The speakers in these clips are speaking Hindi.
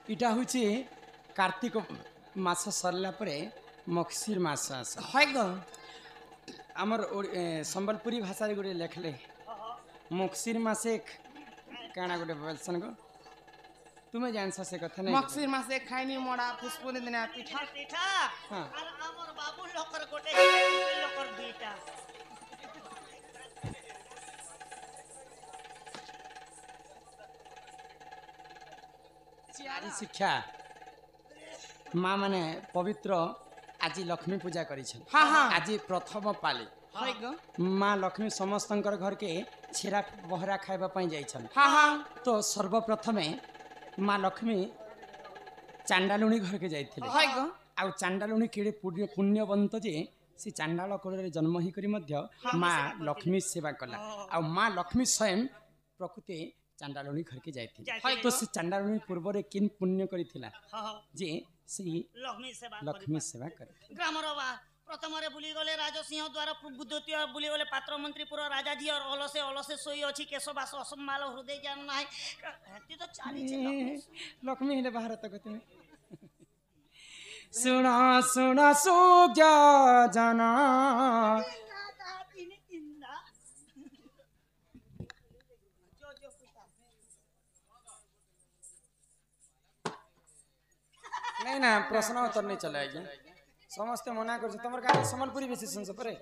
इटा हूँ कार्तिक मास सरला परे मक्सीर मास आस है गो आमर संबलपुरी भाषा गोटे लेखले मक्सीर मासे काना गोटे बोलसन गो तुम्हें जान से कथा नहीं मक्सीर मासे खाइनी मोड़ा पुष्पुनी दिन पिठा पिठा हाँ। और हमर बाबू लोकर गोटे लोकर दुईटा शिक्षा माँ माने पवित्र आज लक्ष्मी पूजा करिछन हाँ हाँ आज प्रथम पाली है गो माँ लक्ष्मी समस्तंकर घर के छेरा बहरा खाइबा पई जाइछन हाँ हाँ तो सर्वप्रथमे माँ लक्ष्मी चांडालुणी घर के जाइथिले है गो आ चांडालुणी केड़े पुण्यवंत जे से चांडाल कोଳରେ जन्म ही करी मध्य माँ लक्ष्मी सेवा कला आ माँ लक्ष्मी स्वयं प्रकृति चांडालुणी घर के जाइथिले तो से चांडालुणी पूर्व रे किन पुण्य करिथिला जे से लक्ष्मी सेवा करे ग्रामर प्रथम बुली गले राजसिंह द्वारा द्वितीय बुली गले पात्र मंत्रीपुर राजाजी और अलसे अलसे सोई अछि केशवास असम्माल हृदय ज्ञान नाही हेती तो चाली लक्ष्मी हेले भारत गति में सुना सुना सुजा जाना नहीं ना प्रश्न उत्तर नहीं चले आज्ञा समस्ते मना कर तुम गाँव सम्बलपुरी बेसी सुनस परे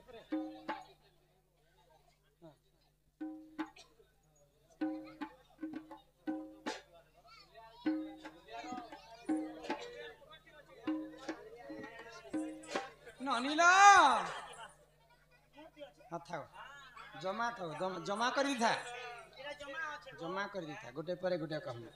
अनिला हाँ था जमा था जमा कर दी था जमा कर दी था गोटे पर गोटे कहूँ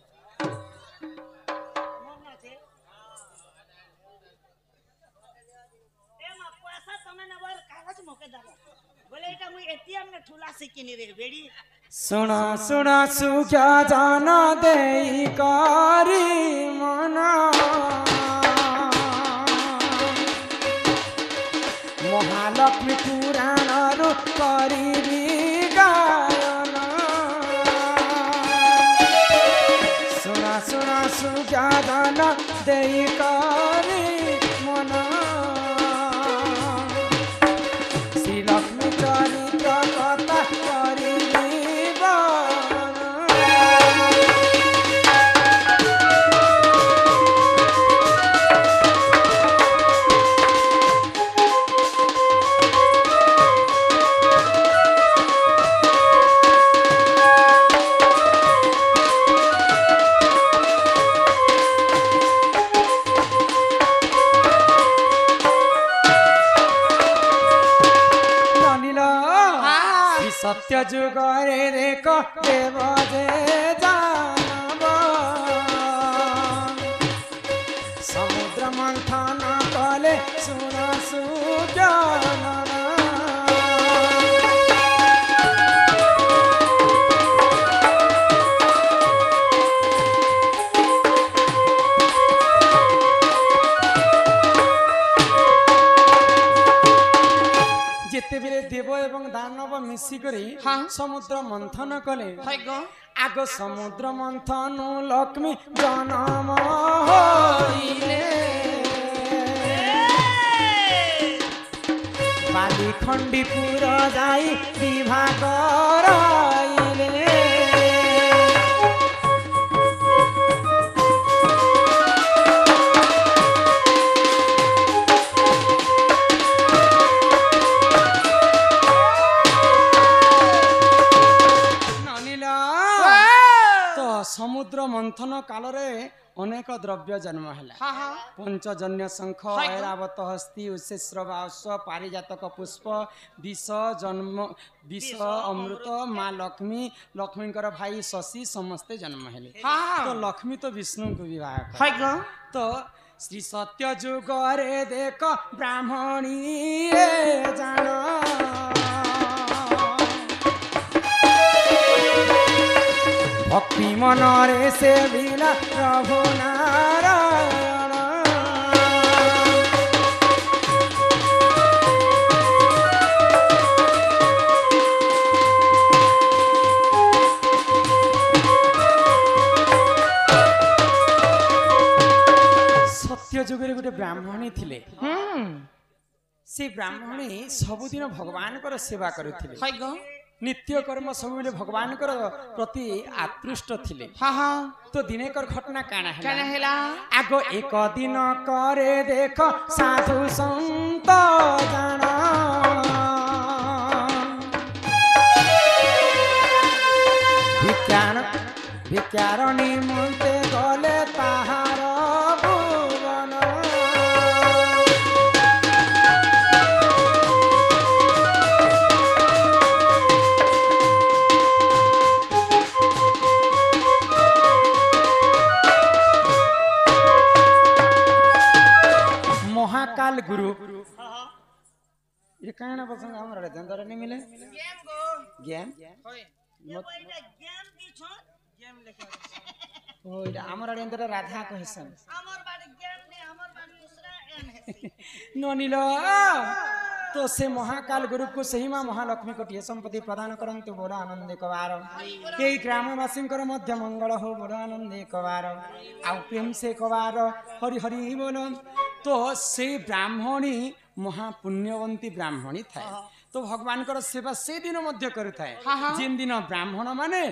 सुना सुना सुख्या जाना दे कारी मना महालक्ष्मी पुराण करी गायन सुना सुना सुख्या जाना दे कारी मना श्री लक्ष्मी चरित्र कथा करी सत्य जुग रे देख देव जे जानब समुद्र मंथन कले सुन सुज्ञान जितेबेले देव एवं दानव मिसिकरी हाँ समुद्र मंथन कले है गो आग समुद्र मंथन लक्ष्मी जन्म होइले बाली खंडीपुर जाई विवाह कराइले समुद्र मंथन काल रे अनेक द्रव्य जन्म है पंचजन्य शंख ऐरावत हस्ती उशेश्रवास पारिजातक पुष्प विष जन्म विष अमृत माँ लक्ष्मी लक्ष्मी भाई शशि समस्ते जन्म है तो लक्ष्मी तो विष्णु को विवाह तो श्री सत्य जुग रे देख ब्राह्मणी जान भक्ति मनरे से बिना प्रभु नारायण सत्य जुगे गोटे ब्राह्मणी थिले से ब्राह्मणी सबुदिन भगवान को सेवा करुथिले हाय गो नित्य कर्म सब भगवान को प्रति आकृष्ट थिले हाँ हाँ तो दिनेकर घटना काना क्या हेला आगो एक दिन करे देख साधु संत जाना भिक्षार निमंते गले ताहार भुवन महाकाल गुरु ये कहना पसंद हमरा धंधा नहीं मिले गेम गो ज्ञान होय एगो इटा गेम दी छ गेम लेके ओ इटा हमरा अंदर राधा कहसन हमर बाड़ी गेम नहीं हमर बाड़ी दूसरा एम है ननिल तो से महाकाल गुरु को सही मां महालक्ष्मी को टिए संपत्ति प्रदान करंतु बोला आनंद कवार के ग्रामवासी मध्य मंगल हो बोला आनंद कवार आ प्रेम से कवार हरि हरि बोलो तो से ब्राह्मणी महापुण्यवंती ब्राह्मणी थाए तो भगवान को सेवा से दिन मध्य करू थाए जिन दिन ब्राह्मण माने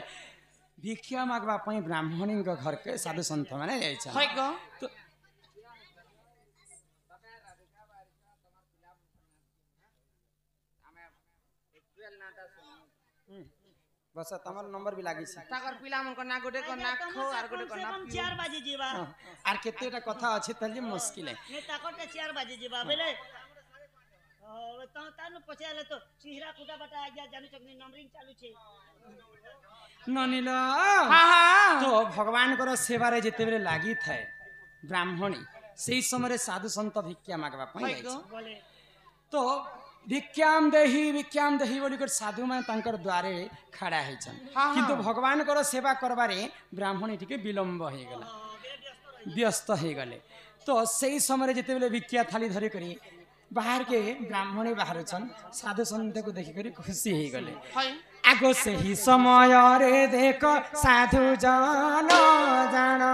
भिक्षा मागवा पई ब्राह्मणी घर के साधु संत माने जाय छ हाय गो तो बस तमर नंबर भी लागी छै ताकर पिला मन को ना गोटे को ना खो आर गोटे को ना 4 बजे जीवा आर केतेटा कथा अछि तली मुश्किल है ने ताकटे 4 बजे जीवा बेले तानु पछाले तो चिहरा कुटा बटा आ गया जानु चकनी नंबरिंग चालू छे ननिल हाँ हाँ तो भगवान को सेवा रे जेते बेले लागी थाए ब्राह्मणी सेही समय साधु संत भिक्षा मागवा पई जाय छै बोले तो भिक्षाम देही बोली कर साधु मान तांकर द्वारे खड़ा है छन किंतु भगवान को सेवा करबारे ब्राह्मणी टिके विलंब हो गला व्यस्त हो गले तो सही समय जेते बेले भिक्षा थाली धरि करी बाहर के ब्राह्मणी बाहर छन साधु संत को देखि करी खुशी हो गले आगो से ही समय रे देख साधु जन जाना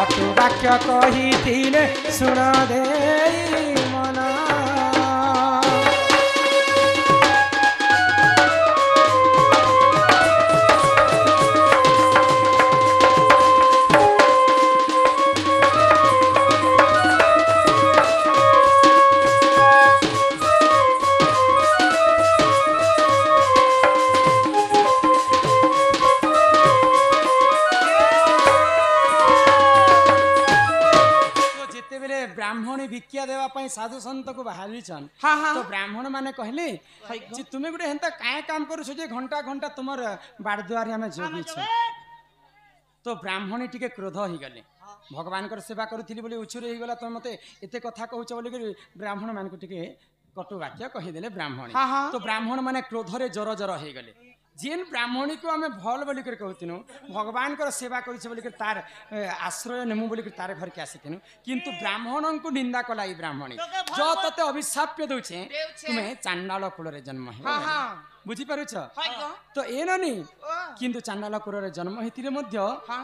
अटु वाक्य कही सुन दे मन ब्राह्मणी भिक्षा देवा पई साधु संत को बाहरी छन तो ब्राह्मण माने कहले जे तुमे गुटे हेंता काय काम करू छ जे घंटा घंटा तुमर बाड़ द्वार हमें जोगी छ तो ब्राह्मणी टिके क्रोध ही गले भगवान कर सेवा करूथिली बोली उछुर ही गला तो मते एते कथा कहउछ बोली ब्राह्मण मान को टिके कटु वाक्य कहि देले ब्राह्मणी तो ब्राह्मण माने क्रोध रे जर जर ही गले जेन ब्राह्मणी को आम भल बोल कहूँ भगवान को सेवा कर तार आश्रय नेमु बोल तार घर के आसी किंतु ब्राह्मण को निंदा कला ब्राह्मणी जो तते अभिशाप्य दौचे तुम्हें चांडाल कूल जन्म है बुझीपार तो ए ननी किंतु चांडाल कूल जन्म होते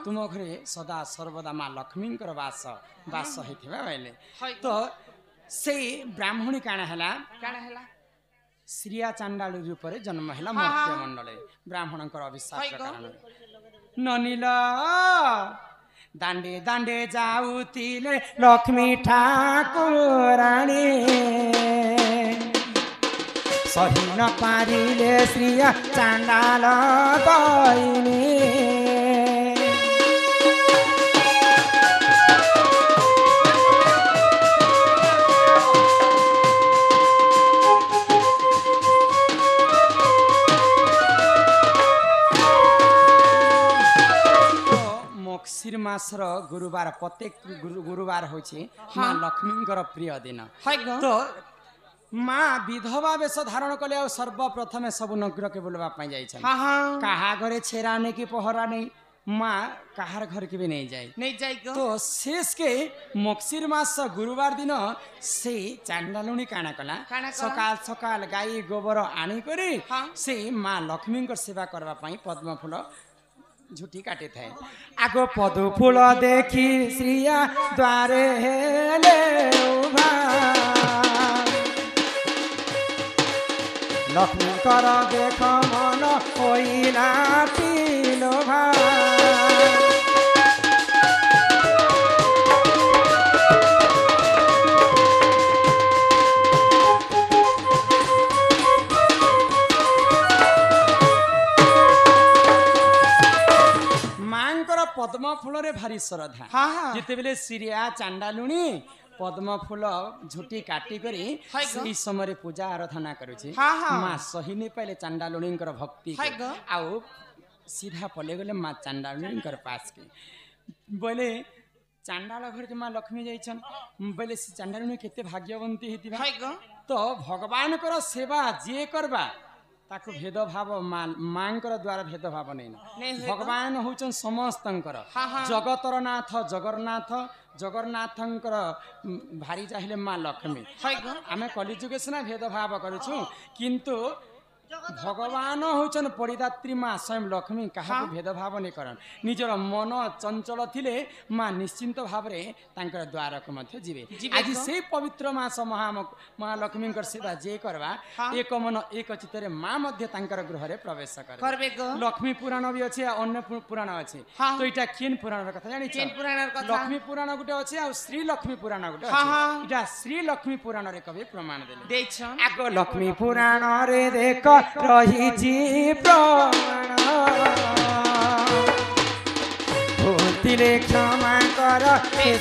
तुम घरे सदा सर्वदा माँ लक्ष्मी वास वास होता बेले तो से ब्राह्मणी काण है श्रिया चांडाल रूप जन्म है मर्त्य मंडल ब्राह्मण अभिशाप कारण ननिल दांडे दांडे जाऊतिले लक्ष्मी ठाकुराणी सही न पारिले श्रिया चांडाल दईनी मक्सिर मासर गुरुवार प्रत्येक गुरुवार होची माँ लक्ष्मी प्रिय दिन तो माँ विधवा वेश धारण कले सर्वप्रथमे सब नगर के बुलवा जाई कहा घरे छेरा नहीं कि पहरा नहीं माँ कहार घर के भी नहीं जाए तो शेष के मक्सिर मास गुरुवार दिन से चांडालुणी काना कला सकाल सकाल गाई गोबर आनी करी से माँ लक्ष्मी सेवा करबा पई पद्म फूल ঝুটি কাটি থাকে আগ পদু ফুল দেখি শ্রিয়া দ্বারে হেলে উভা লক্ষ্মীଙ୍କର দেখ মন হইলা তিলোভা পদ্ম ফুলরে ভারি শ্রদ্ধা যেতবেলে সিরিয়া চান্ডালুণী পদ্ম ফুল ঝুটি কাটি করি সেই সময় পূজা আরাধনা করুছি মা সহি নি পাইলে চান্ডালুণীଙ୍କର ভক্তি আউ সিধা পলে গলে মা চান্ডালুণীଙ୍କର পাস কে বলে চান্ডাল ঘরকে মা লক্ষ্মী যাইছন বলে সে চান্ডালুণী কেতে ভাগ্যবন্তী হইতিবা তো ভগবানଙ୍କର সেবা যে করবা ताकू भेदभाव मांकर द्वारा भेदभाव नहीं भगवान होचन समस्तंकर जगतर नाथ जगन्नाथ जगन्नाथंकर भारी चाहिए माँ लक्ष्मी आम कलिजुगे सिना भेदभाव करूँ किंतु भगवान होचन परिदात्री माँ स्वयं लक्ष्मी क्या भेदभाव नहीं करन निजर मन चंचल थिले माँ निश्चिंत भाव द्वार को जीवे आज से पवित्र मास महालक्ष्मी सेवा जे करवा एक मन एक चित्त माँ गृह प्रवेश कर लक्ष्मी पुराण भी अच्छे अन्य पुराण अच्छे तो यहाँ केन पुराण कथा जानी लक्ष्मी पुराण गोटे अच्छे आ श्री लक्ष्मी पुराण गोटे अच्छे श्री लक्ष्मी पुराण कवि प्रमाण दे आग लक्ष्मी पुराण रे देख रही प्रमाण भूतिले क्षमा कर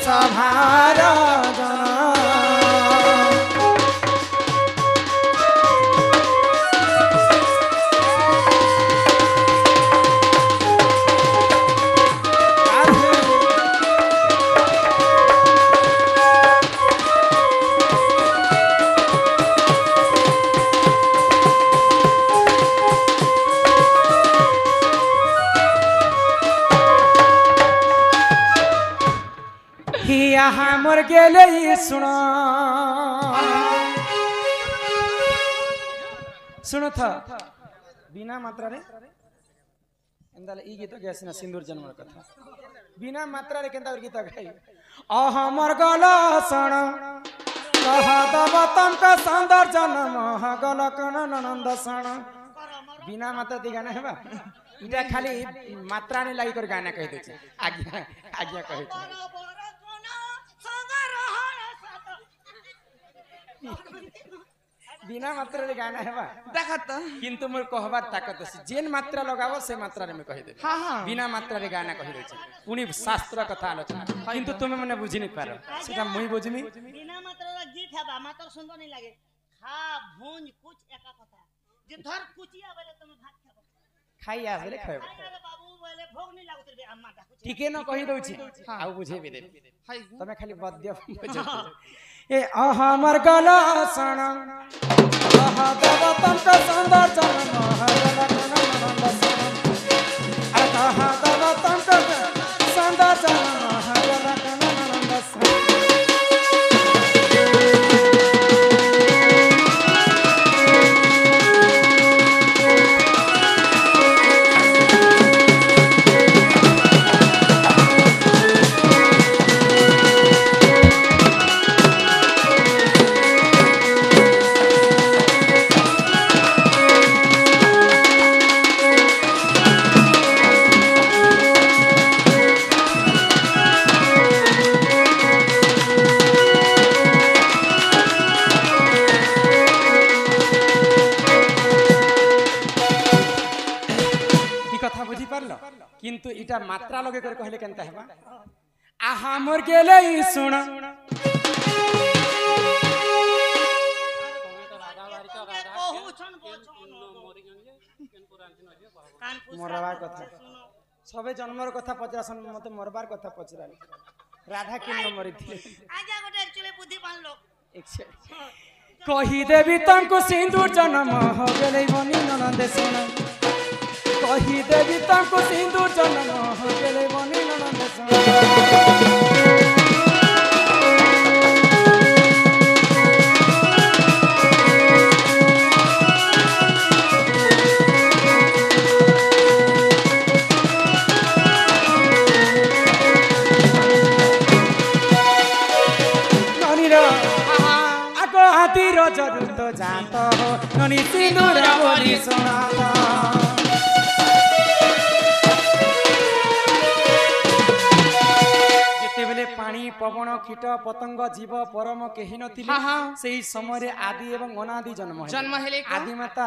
सभार मोर गेले सुन सुन था बिना मात्रा रे एंदाले ई गीत गैसिना सिंदूर जन्म कथा बिना मात्रा रे केंदा गीत गाई हमर गला सुन कह दब तंक सुंदर जन्म गल कन नंद सुन बिना मात्रा दी गाना हेबा इटा खाली मात्रा ने लागी कर गाना कह देछे आज्ञा आज्ञा कहे बिना मात्रा रे गाना हेबा देखा तो किंतु मोर कहबार ताकत अछि जेन मात्रा लगाबो से मात्रा रे में कहि दे बिना मात्रा रे गाना कहि दै छै पुनी शास्त्र कथा आलोचना किंतु तुमे मने बुझि नै पारो सेटा मुई बुझिमी बिना मात्रा रे गीत हेबा मात्र सुंदर नहीं लागे खा भूंज कुछ एका कथा जे धर कुचिया बेले तुम भात खाबो खाइया बेले खाइबो अरे बाबू बेले भोग नहीं लागत रे अम्मा डाकू ठीके न कहि दउ छी आउ बुझेबे दे तमे खाली बद्य बुझो ए हमर गला सण कह दब तंक सुंदर जन्म गल कन नंद सण अरे कह दब तंक सुंदर जन्म गल कन नंद सण किंतु इटा मात्रा लगे कर कहले केनता हेबा आहा मोर गेले सुन मरबार कथा सबे जन्मर कथा पचरासन मते मरबार कथा पचराली राधा किन मरि थी आजा गोटे एक्चुअली बुद्धिमान लोग कहि देवी तंको सिंदूर जन्म हो गेलै बनी ननंद सुन कही देवी तंको सिंदूर जन्म हो गेलै बनी ननंद सुन ଆଦିର ଆଗ ଆଦିର ଜରୁତ ଜାତ ନନି ସିନ୍ଦୁର ବୋଲି ଶୁଣାତ ଯେତେବେଳେ ପାଣି ପବନ କୀଟ ପତଙ୍ଗ ଜୀବ ପରମ କେହି ନଥିଲେ ସେହି ସମୟରେ ଆଦି ଏବଂ ଅନାଦି ଜନ୍ମ ଜନ୍ମ ହେଲେ ଆଦି ମାତା